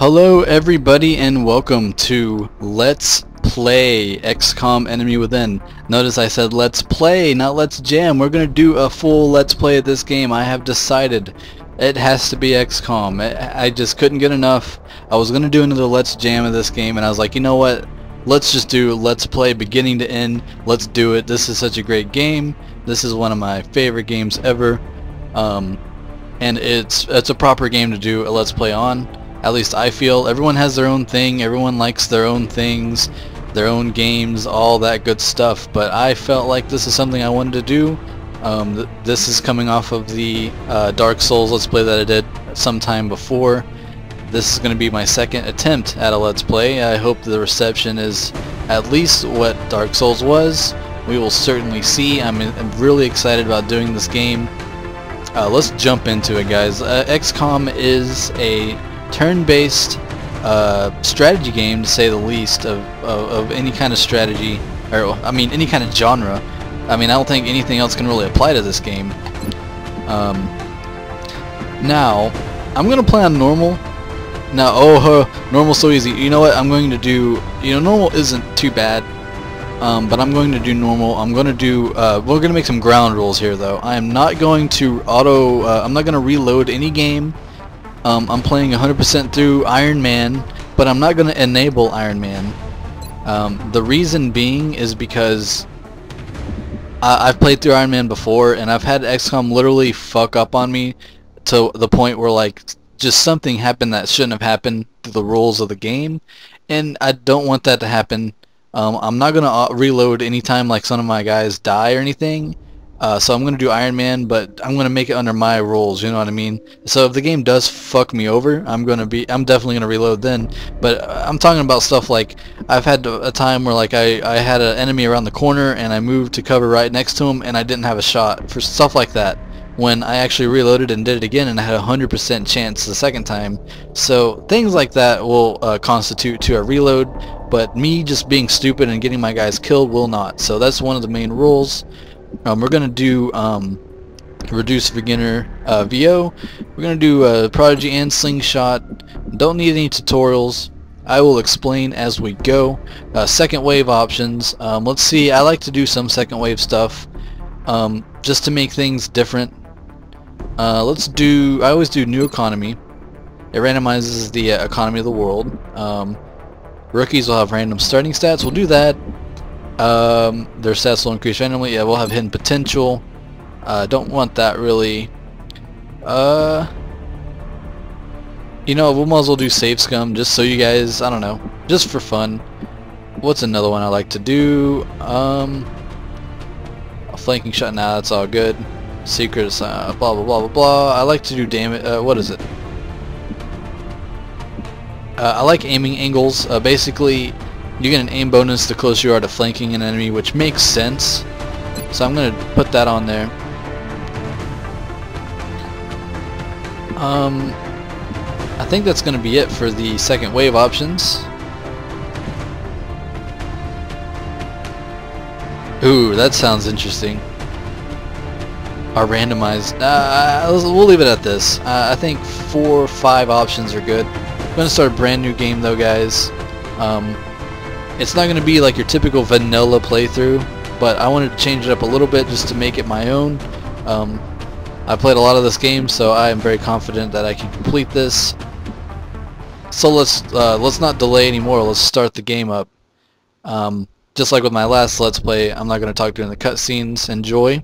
Hello everybody and welcome to Let's Play XCOM Enemy Within. Notice I said let's play, not let's jam. We're gonna do a full let's play of this game. I have decided it has to be XCOM. I just couldn't get enough. I was gonna do another let's jam of this game and I was like, you know what, let's just do let's play beginning to end. Let's do it. This is such a great game. This is one of my favorite games ever, and it's a proper game to do a let's play on. At least I feel. Everyone has their own thing, everyone likes their own things, their own games, all that good stuff, but I felt like this is something I wanted to do. This is coming off of the Dark Souls Let's Play that I did sometime before. This is going to be my second attempt at a Let's Play. I hope the reception is at least what Dark Souls was. We will certainly see. I'm really excited about doing this game. Let's jump into it, guys. XCOM is a turn-based strategy game, to say the least, of any kind of strategy, or I mean any kind of genre. I mean, I don't think anything else can really apply to this game. Now I'm gonna play on normal. Now, normal's so easy. You know what I'm going to do? You know, normal isn't too bad, but I'm going to do normal. I'm going to do we're going to make some ground rules here, though. I am not going to I'm not going to reload any game. I'm playing 100% through Iron Man, but I'm not going to enable Iron Man. The reason being is because I've played through Iron Man before, and I've had XCOM literally fuck up on me to the point where, like, just something happened that shouldn't have happened through the rules of the game, and I don't want that to happen. I'm not going to reload anytime like some of my guys die or anything. So I'm going to do Iron Man, but I'm going to make it under my rules, you know what I mean? So if the game does fuck me over, I'm definitely going to reload then. But I'm talking about stuff like, I've had a time where, like, I had an enemy around the corner and I moved to cover right next to him and I didn't have a shot. For stuff like that, when I actually reloaded and did it again and I had a 100% chance the second time. So things like that will constitute to a reload, but me just being stupid and getting my guys killed will not. So that's one of the main rules. We're going to do Reduce Beginner VO. We're going to do Prodigy and Slingshot. Don't need any tutorials. I will explain as we go. Second wave options. Let's see, I like to do some second wave stuff just to make things different. I always do New Economy. It randomizes the economy of the world. Rookies will have random starting stats. We'll do that. Their stats will increase randomly. Yeah, we'll have hidden potential. Don't want that really. You know, we might as well do Save Scum just so you guys, I don't know, just for fun. What's another one I like to do? A flanking shot. Now that's all good. Secrets. Blah blah blah blah blah. I like to do damage. What is it? I like aiming angles. Basically, you get an aim bonus the closer you are to flanking an enemy, which makes sense. So I'm going to put that on there. I think that's going to be it for the second wave options. Ooh, that sounds interesting. Are randomized. We'll leave it at this. I think 4 or 5 options are good. I'm going to start a brand new game though, guys. It's not going to be like your typical vanilla playthrough, but I wanted to change it up a little bit just to make it my own. I played a lot of this game, so I am very confident that I can complete this. So let's not delay anymore. Let's start the game up. Just like with my last Let's Play, I'm not going to talk during the cutscenes. Enjoy.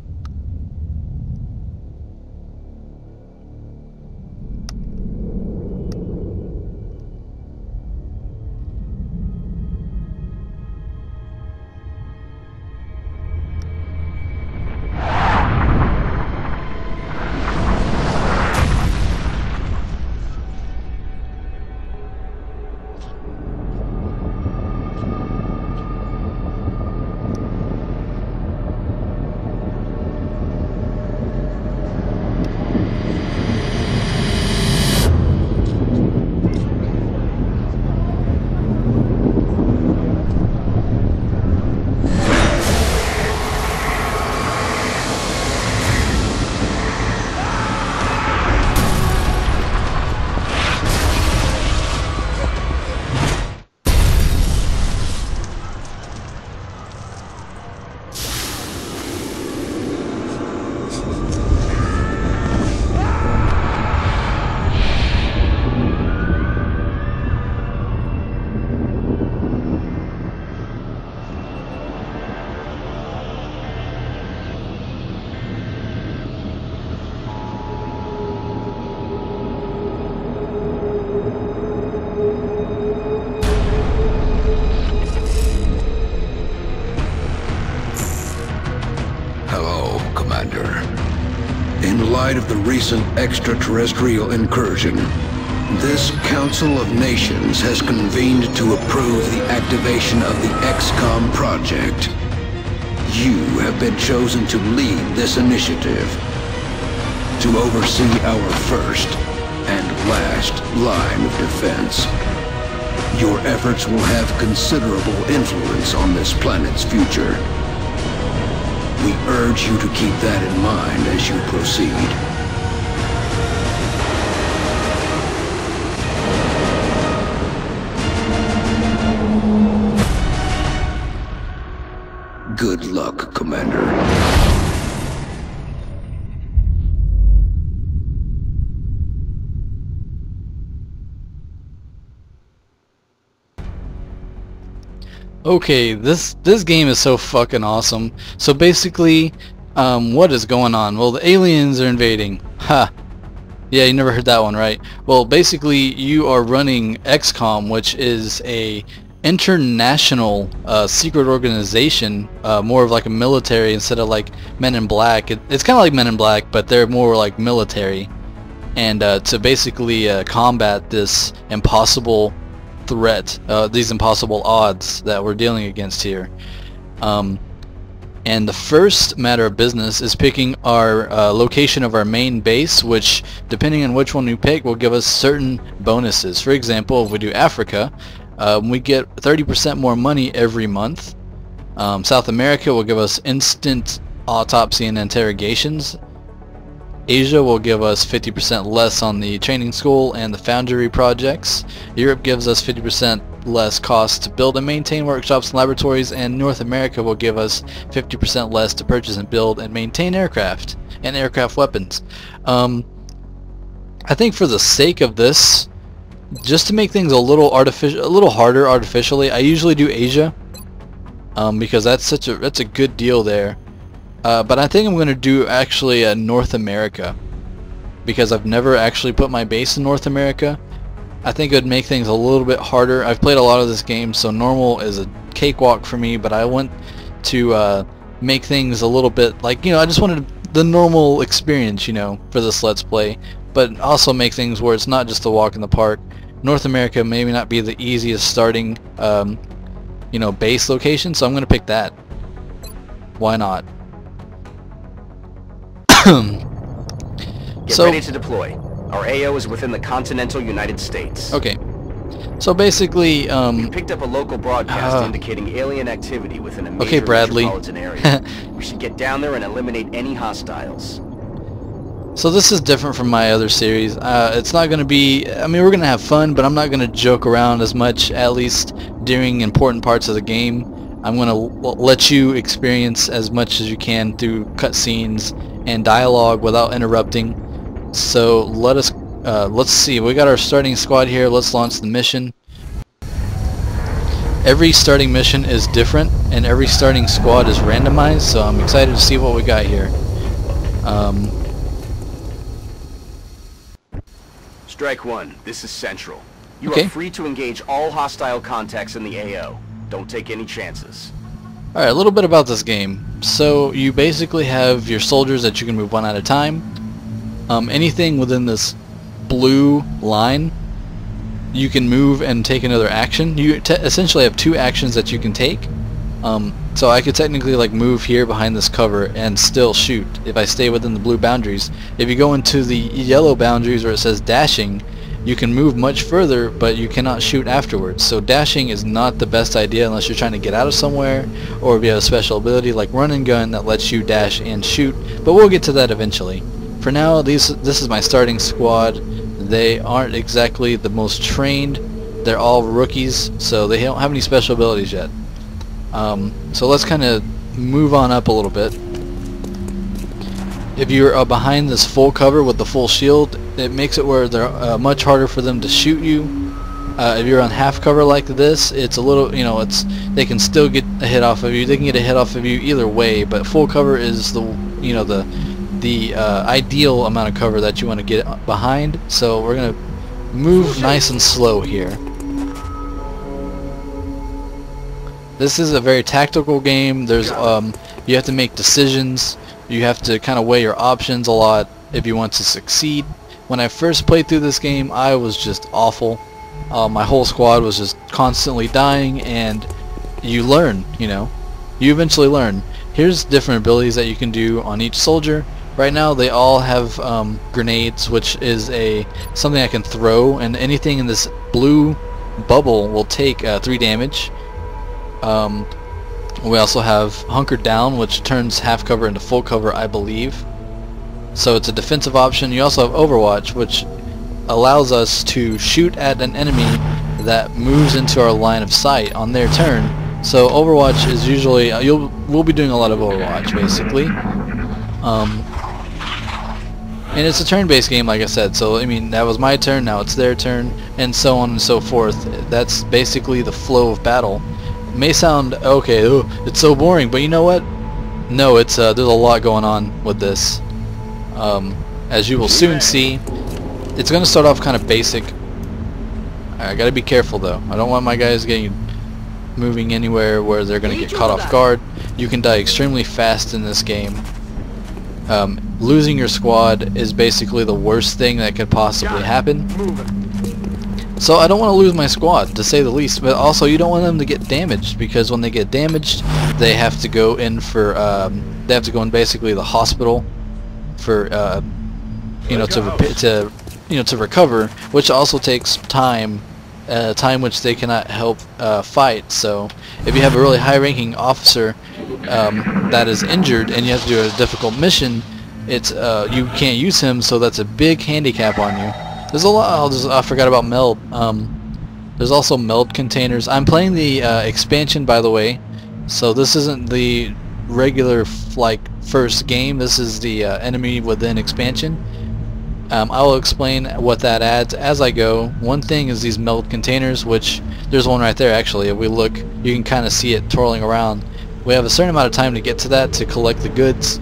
light of the recent extraterrestrial incursion, this Council of Nations has convened to approve the activation of the Xcom project. You have been chosen to lead this initiative, to oversee our first and last line of defense. Your efforts will have considerable influence on this planet's future. We urge you to keep that in mind as you proceed. Good luck, Commander. Okay, this game is so fucking awesome. So basically, what is going on? Well, the aliens are invading. Ha! Yeah, you never heard that one, right? Well, basically, you are running Xcom, which is a international secret organization, more of like a military instead of like Men in Black. It's kind of like Men in Black, but they're more like military. And to basically combat this impossible threat, these impossible odds that we're dealing against here. And the first matter of business is picking our location of our main base, which, depending on which one we pick, will give us certain bonuses. For example, if we do Africa, we get 30% more money every month. South America will give us instant autopsy and interrogations. Asia will give us 50% less on the training school and the foundry projects. Europe gives us 50% less cost to build and maintain workshops and laboratories, and North America will give us 50% less to purchase and build and maintain aircraft and aircraft weapons. I think for the sake of this, just to make things a little harder artificially, I usually do Asia, because that's a good deal there. But I think I'm going to do actually North America, because I've never actually put my base in North America. I think it would make things a little bit harder. I've played a lot of this game, so normal is a cakewalk for me, but I want to make things a little bit like, I just wanted the normal experience, for this Let's Play, but also make things where it's not just a walk in the park. North America maybe not be the easiest starting, base location, so I'm going to pick that. Why not? Get ready to deploy. Our AO is within the continental United States. Okay. So basically, we picked up a local broadcast indicating alien activity within a major okay, Bradley. metropolitan area. We should get down there and eliminate any hostiles. So this is different from my other series. It's not going to be, we're going to have fun, but I'm not going to joke around as much, at least during important parts of the game. I'm going to let you experience as much as you can through cutscenes and dialogue without interrupting. So let's see, we got our starting squad here. Let's launch the mission. Every starting mission is different, and every starting squad is randomized, so I'm excited to see what we got here. Strike one, this is Central. You Okay. are free to engage all hostile contacts in the AO. Don't take any chances. Alright, a little bit about this game. So you basically have your soldiers that you can move one at a time. Anything within this blue line, you can move and take another action. You essentially have two actions that you can take. So I could technically move here behind this cover and still shoot if I stay within the blue boundaries. If you go into the yellow boundaries where it says dashing, you can move much further, but you cannot shoot afterwards. So dashing is not the best idea unless you're trying to get out of somewhere, or if you have a special ability like run and gun that lets you dash and shoot, but we'll get to that eventually. For now, this is my starting squad. They aren't exactly the most trained. They're all rookies, so they don't have any special abilities yet. So let's kind of move on up a little bit. If you're behind this full cover with the full shield, it makes it where they're much harder for them to shoot you. If you're on half cover like this, it's a little, they can still get a hit off of you. They can get a hit off of you either way, but full cover is the ideal amount of cover that you want to get behind. So we're gonna move nice and slow here. This is a very tactical game. There's you have to make decisions. You have to kind of weigh your options a lot. if you want to succeed. When I first played through this game, I was just awful. My whole squad was just constantly dying, and you learn, you know. You eventually learn. Here's different abilities that you can do on each soldier. Right now they all have grenades, which is something I can throw, and anything in this blue bubble will take 3 damage. We also have Hunkered Down, which turns half cover into full cover, I believe. So it's a defensive option. You also have Overwatch, which allows us to shoot at an enemy that moves into our line of sight on their turn. So Overwatch is usually we'll be doing a lot of Overwatch basically, and it's a turn-based game, like I said. So I mean, that was my turn, now it's their turn, and so on and so forth. That's basically the flow of battle. It may sound okay, it's so boring, but you know what? No, it's there's a lot going on with this. As you will soon see, it's going to start off kind of basic. I gotta be careful though. I don't want my guys moving anywhere where they're going to get caught off guard. You can die extremely fast in this game. Losing your squad is basically the worst thing that could possibly happen. So I don't want to lose my squad, to say the least, but also you don't want them to get damaged, because when they get damaged, they have to go in for they have to go in basically the hospital for you know, to recover, which also takes time. Time which they cannot help fight. So if you have a really high-ranking officer that is injured and you have to do a difficult mission, it's you can't use him, so that's a big handicap on you. There's a lot. I forgot about meld. There's also meld containers. I'm playing the expansion, by the way, so this isn't the regular like first game. This is the enemy within expansion. I will explain what that adds as I go. One thing is these meld containers, which there's one right there actually. If we look, you can kind of see it twirling around. We have a certain amount of time to get to that to collect the goods.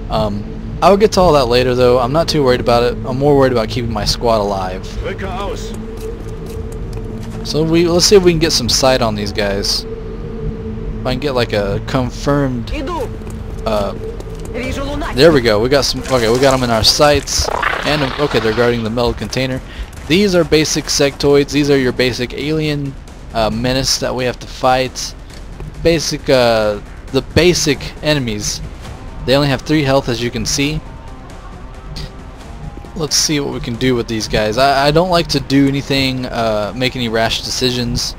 I'll get to all that later though. I'm not too worried about it. I'm more worried about keeping my squad alive. So let's see if we can get some sight on these guys. If I can get like a confirmed there we go. We got some. Okay, we got them in our sights, and okay, they're guarding the meld container. These are basic sectoids. These are your basic alien menace that we have to fight. Basic, the basic enemies. They only have 3 health, as you can see. Let's see what we can do with these guys. I don't like to do anything, make any rash decisions.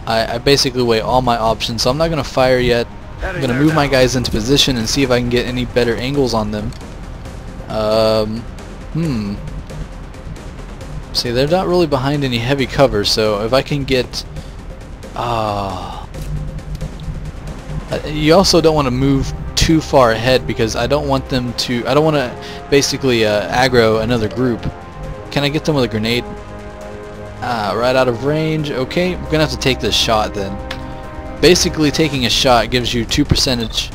I basically weigh all my options, so I'm not gonna fire yet. I'm going to move my guys into position and see if I can get any better angles on them. See, they're not really behind any heavy cover, so if I can get... you also don't want to move too far ahead, because I don't want them to... I don't want to basically aggro another group. Can I get them with a grenade? Right out of range. Okay, we're going to have to take this shot then. Basically, taking a shot gives you 2 percentages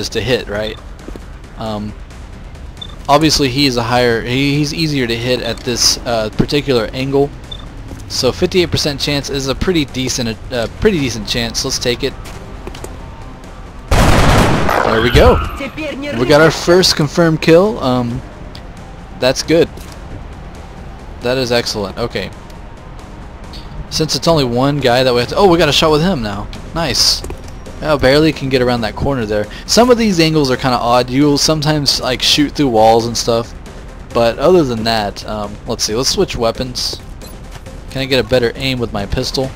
to hit, right? Obviously, he's easier to hit at this particular angle. So 58% chance is a pretty decent chance. Let's take it. There we go. We got our first confirmed kill. That's good. That is excellent. Okay. Since it's only one guy that we have to... Oh, we got a shot with him now. Nice. Oh, barely can get around that corner there. Some of these angles are kind of odd. You'll sometimes like shoot through walls and stuff. But other than that, let's see. Let's switch weapons. Can I get a better aim with my pistol?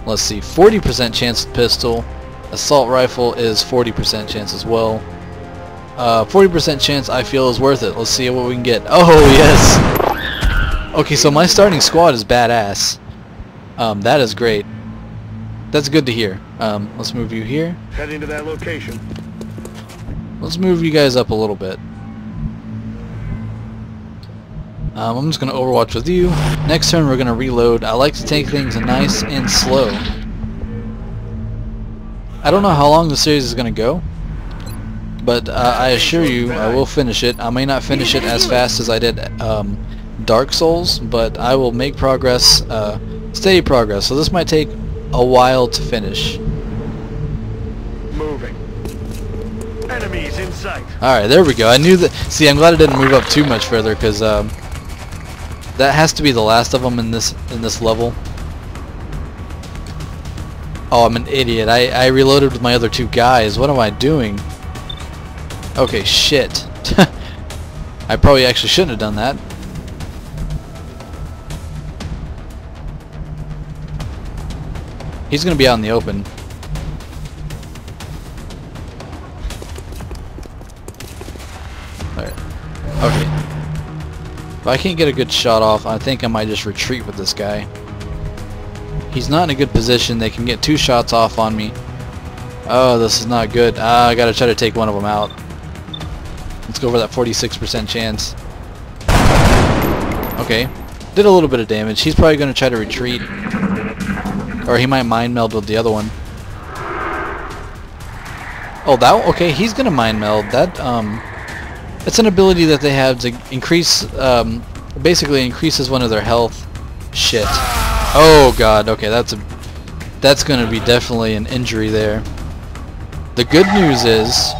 Let's see. 40% chance with pistol. Assault rifle is 40% chance as well. 40% chance I feel is worth it. Let's see what we can get. Oh, yes. Okay, so my starting squad is badass. That is great. That's good to hear. Let's move you here. Heading to that location. Let's move you guys up a little bit. I'm just going to overwatch with you. Next turn we're going to reload. I like to take things nice and slow. I don't know how long the series is going to go, but I assure you I will finish it. I may not finish it as fast as I did Dark Souls, but I will make progress, steady progress. So this might take a while to finish. Moving. Enemy Enemies in sight. Alright, there we go. I knew that. See, I'm glad it didn't move up too much further, because that has to be the last of them in this level. Oh, I'm an idiot. I reloaded with my other two guys. What am I doing? Okay, shit. I probably actually shouldn't have done that. He's gonna be out in the open. Alright. Okay. If I can't get a good shot off, I think I might just retreat with this guy. He's not in a good position. They can get 2 shots off on me. Oh, this is not good. I gotta try to take one of them out. Let's go for that 46% chance. Okay. Did a little bit of damage. He's probably gonna try to retreat. Or he might mind meld with the other one. Oh, that okay, he's gonna mind meld. That it's an ability that they have to increase basically increases one of their health. Shit. Oh god, okay, that's gonna be definitely an injury there. The good news is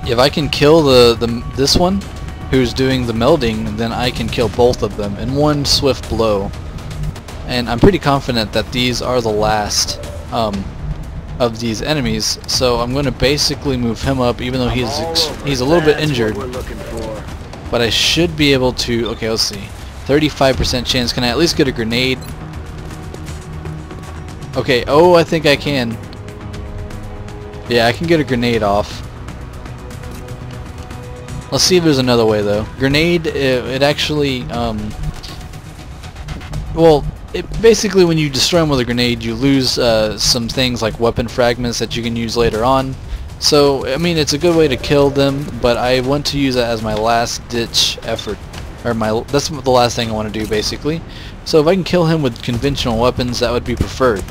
if I can kill this one who's doing the melding, then I can kill both of them in one swift blow. And I'm pretty confident that these are the last of these enemies, so I'm going to basically move him up, even though he's a little bit injured. But I should be able to. Okay, let's see. 35% chance. Can I at least get a grenade? Okay. Oh, I think I can. Yeah, I can get a grenade off. Let's see if there's another way though. Grenade. It actually. Well. Basically, when you destroy them with a grenade, you lose some things like weapon fragments that you can use later on. So, I mean, it's a good way to kill them, but I want to use that as my last-ditch effort. Or that's the last thing I want to do, basically. So if I can kill him with conventional weapons, that would be preferred.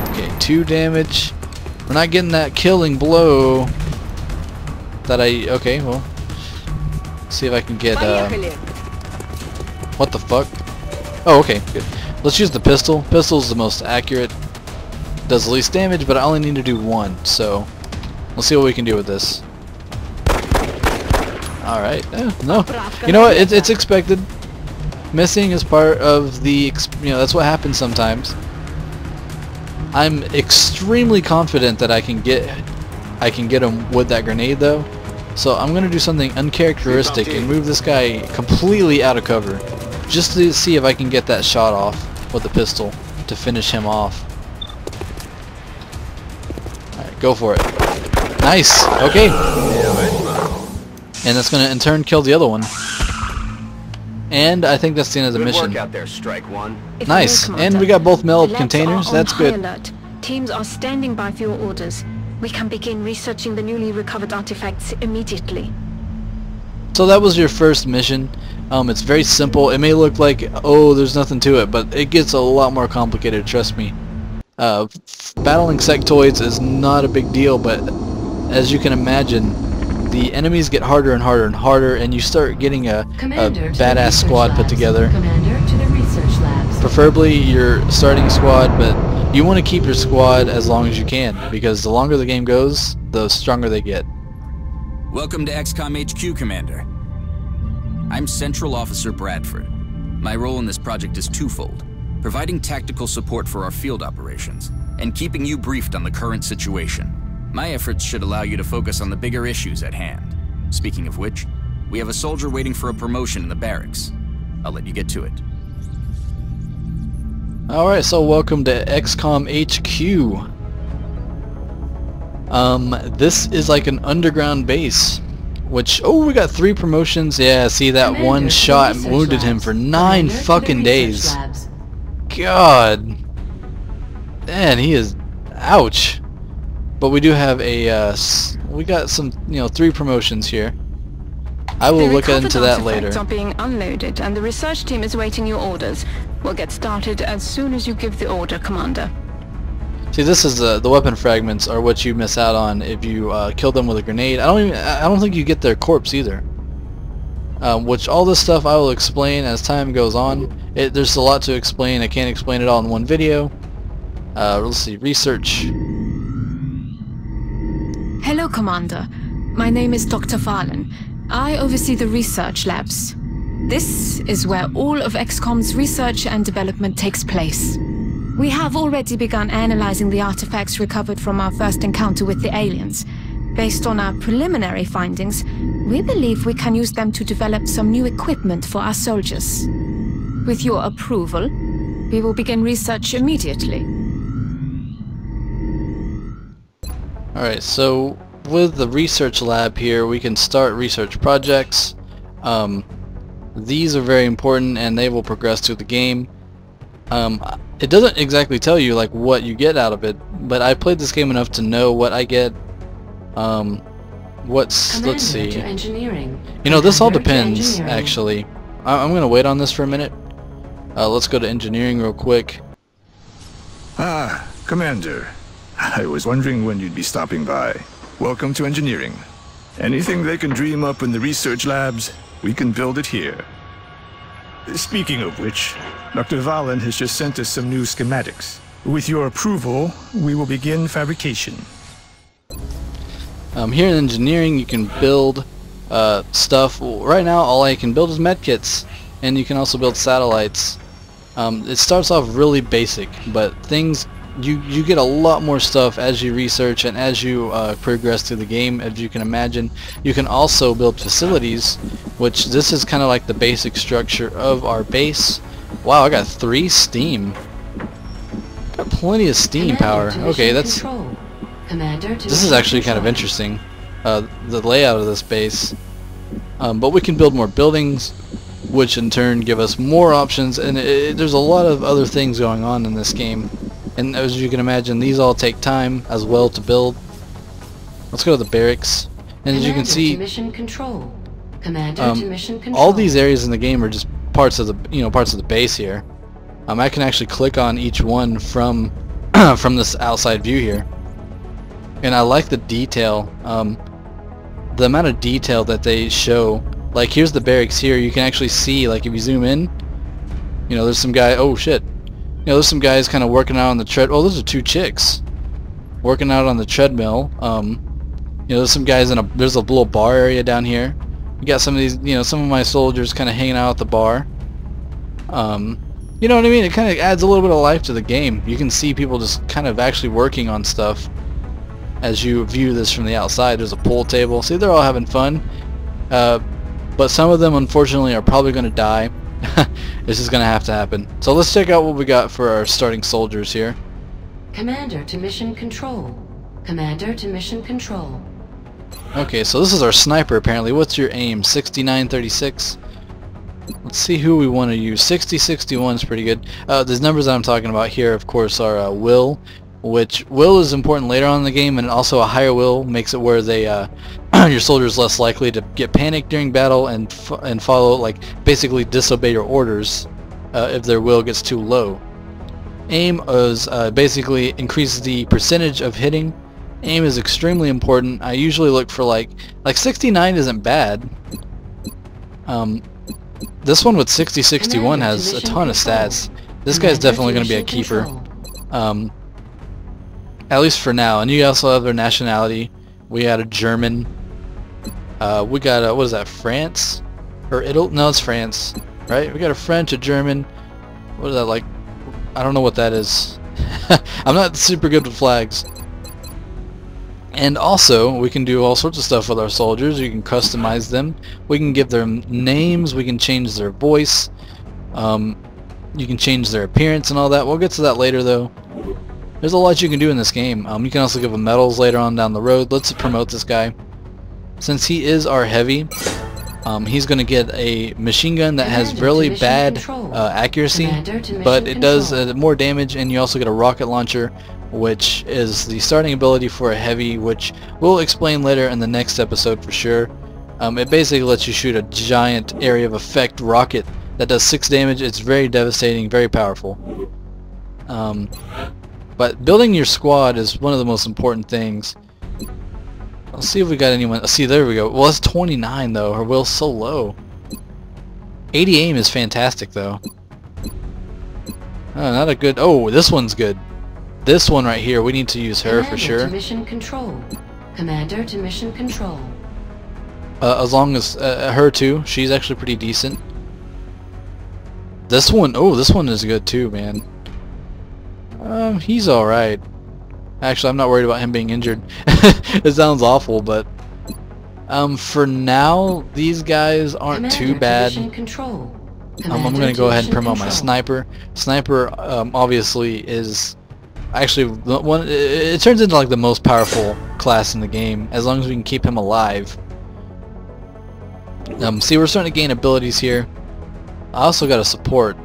Okay, 2 damage. We're not getting that killing blow that I... Okay, well... see if I can get... what the fuck? Oh, okay, good. Let's use the pistol. Pistol's the most accurate. Does the least damage, but I only need to do 1, so let's see what we can do with this. Alright, no. You know what, it's expected. Missing is part of the, that's what happens sometimes. I'm extremely confident that I can get him with that grenade though. So I'm going to do something uncharacteristic and move this guy completely out of cover. Just to see if I can get that shot off with the pistol to finish him off. Alright, go for it. Nice! Okay! And that's going to in turn kill the other one. And I think that's the end of the mission. Good work out there, Strike One. Nice! And we got both meld containers, that's good. Alert. Teams are standing by for your orders. We can begin researching the newly recovered artifacts immediately. So that was your first mission. It's very simple. It may look like, oh, there's nothing to it, but it gets a lot more complicated, trust me. Battling sectoids is not a big deal, but as you can imagine, the enemies get harder and harder and harder, and you start getting a badass squad put together. Commander to the research labs. Preferably your starting squad, but you want to keep your squad as long as you can, because the longer the game goes, the stronger they get. Welcome to Xcom HQ, Commander. I'm Central Officer Bradford. My role in this project is twofold: providing tactical support for our field operations, and keeping you briefed on the current situation. My efforts should allow you to focus on the bigger issues at hand. Speaking of which, we have a soldier waiting for a promotion in the barracks. I'll let you get to it. Alright, so welcome to Xcom HQ. This is like an underground base. Which, oh, we got 3 promotions. Yeah, see, that Commander, one shot wounded him for 9 fucking days. God. Man, he is... ouch. But we do have a, we got some, 3 promotions here. I will look into that later. The artifacts are being unloaded, and the research team is awaiting your orders. We'll get started as soon as you give the order, Commander. See, this is the weapon fragments are what you miss out on if you kill them with a grenade. I don't think you get their corpse either. Which all this stuff I will explain as time goes on. There's a lot to explain. I can't explain it all in one video. Let's see, research. Hello, Commander. My name is Dr. Valen. I oversee the research labs. This is where all of Xcom's research and development takes place. We have already begun analyzing the artifacts recovered from our first encounter with the aliens. Based on our preliminary findings, we believe we can use them to develop some new equipment for our soldiers. With your approval, we will begin research immediately. Alright, so with the research lab here, we can start research projects. These are very important and they will progress through the game. It doesn't exactly tell you like what you get out of it, but I played this game enough to know what I get. Let's see. You know, this all depends, actually. I'm going to wait on this for a minute. Let's go to engineering real quick. Ah, Commander. I was wondering when you'd be stopping by. Welcome to engineering. Anything they can dream up in the research labs, we can build it here. Speaking of which, Dr. Valen has just sent us some new schematics. With your approval, we will begin fabrication. Here in engineering, you can build stuff. Right now, all I can build is medkits, and you can also build satellites. It starts off really basic, but things you get a lot more stuff as you research and as you progress through the game, as you can imagine. You can also build facilities, which this is kind of like the basic structure of our base. Wow, I got 3 steam. Got plenty of steam power. Okay, this is actually kind of interesting, the layout of this base. But we can build more buildings, which in turn give us more options, and there's a lot of other things going on in this game. And as you can imagine, these all take time as well to build. Let's go to the barracks. And as you can see, all these areas in the game are just parts of the base here. I can actually click on each one from from this outside view here. And I like the detail, the amount of detail that they show. Like here's the barracks here. You can actually see, like if you zoom in, you know, there's some guy. Oh shit. You know, there's some guys kind of working out on the tread. Oh, those are 2 chicks working out on the treadmill. You know, there's some guys there's a little bar area down here. You got some of these, you know, some of my soldiers kind of hanging out at the bar. You know what I mean? It kind of adds a little bit of life to the game. You can see people just kind of actually working on stuff as you view this from the outside. There's a pool table. See, they're all having fun. But some of them, unfortunately, are probably going to die. This is going to have to happen. So let's check out what we got for our starting soldiers here. Commander to mission control. Commander to mission control. Okay, so this is our sniper apparently. What's your aim? 6936. Let's see who we want to use. 6061 is pretty good. These numbers that I'm talking about here, of course, are will, which will is important later on in the game, and also a higher will makes it where they your soldiers less likely to get panicked during battle and follow, like, basically disobey your orders if their will gets too low. Aim is basically increases the percentage of hitting. Aim is extremely important. I usually look for like 69 isn't bad. This one with 6061 has a ton of stats. This guy's definitely going to be a keeper. At least for now. And you also have their nationality. We got a German. We got a, what is that, France? Or Italy? No, it's France. Right? We got a French, a German. What is that, like? I don't know what that is. I'm not super good with flags. And also, we can do all sorts of stuff with our soldiers. You can customize them. We can give them names. We can change their voice. You can change their appearance and all that. We'll get to that later, though. There's a lot you can do in this game. You can also give them medals later on down the road. Let's promote this guy. Since he is our heavy, he's going to get a machine gun that has really bad accuracy, but it does more damage, and you also get a rocket launcher, which is the starting ability for a heavy, which we'll explain later in the next episode for sure. It basically lets you shoot a giant area of effect rocket that does 6 damage. It's very devastating, very powerful. But building your squad is one of the most important things. Let's see if we got anyone. See, there we go. Well, it's 29 though. Her will's so low. 80 aim is fantastic though. Oh, not a good. Oh, this one's good. This one right here, we need to use her for sure. Mission control. Commander to mission control. As long as her too, she's actually pretty decent. This one, oh, this one is good too, man. He's all right. Actually, I'm not worried about him being injured. It sounds awful, but for now, these guys aren't too bad. I'm gonna go ahead and promote my sniper. Sniper, obviously, is actually one. It turns into like the most powerful class in the game as long as we can keep him alive. See, we're starting to gain abilities here. I also got a support.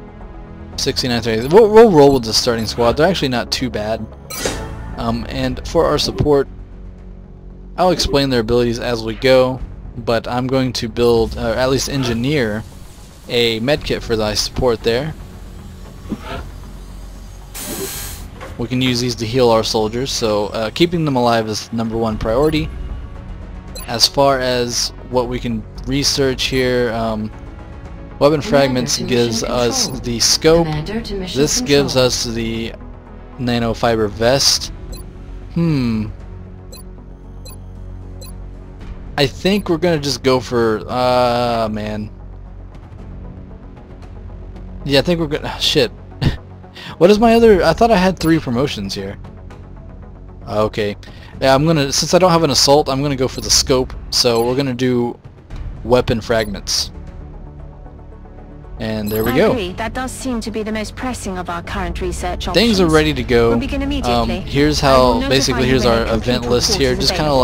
6930. We'll roll with the starting squad. They're actually not too bad. And for our support, I'll explain their abilities as we go, but I'm going to build, or at least engineer, a medkit for thy support there. We can use these to heal our soldiers, so keeping them alive is #1 priority. As far as what we can research here, weapon fragments gives us the scope. This gives us the nanofiber vest. I think we're gonna just go for man. Yeah, I think we're gonna shit. What is my other? I thought I had 3 promotions here. Okay. Yeah, I'm gonna, since I don't have an assault, I'm gonna go for the scope. So we're gonna do weapon fragments. And there we go. I agree. That does seem to be the most pressing of our current research options. Things are ready to go. We'll begin immediately. Here's how, basically here's our event list here. Just kind of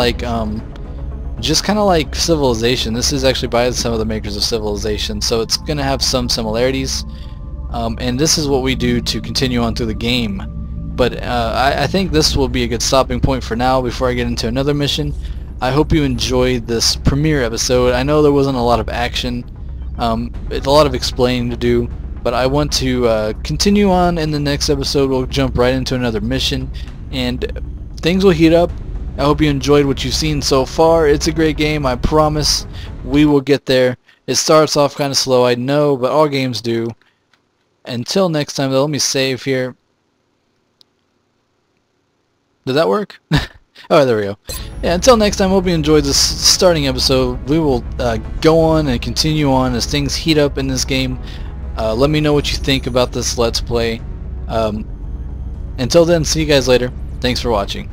like Civilization. This is actually by some of the makers of Civilization, so it's gonna have some similarities. And this is what we do to continue on through the game. But I think this will be a good stopping point for now before I get into another mission. I hope you enjoyed this premiere episode. I know there wasn't a lot of action. It's a lot of explaining to do, but I want to continue on. In the next episode we'll jump right into another mission and things will heat up. I hope you enjoyed what you've seen so far. It's a great game, I promise. We will get there. It starts off kind of slow, I know, but all games do. Until next time though, let me save here. Did that work? Oh, there we go. Yeah, until next time, hope you enjoyed this starting episode. We will go on and continue on as things heat up in this game. Let me know what you think about this Let's Play. Until then, see you guys later. Thanks for watching.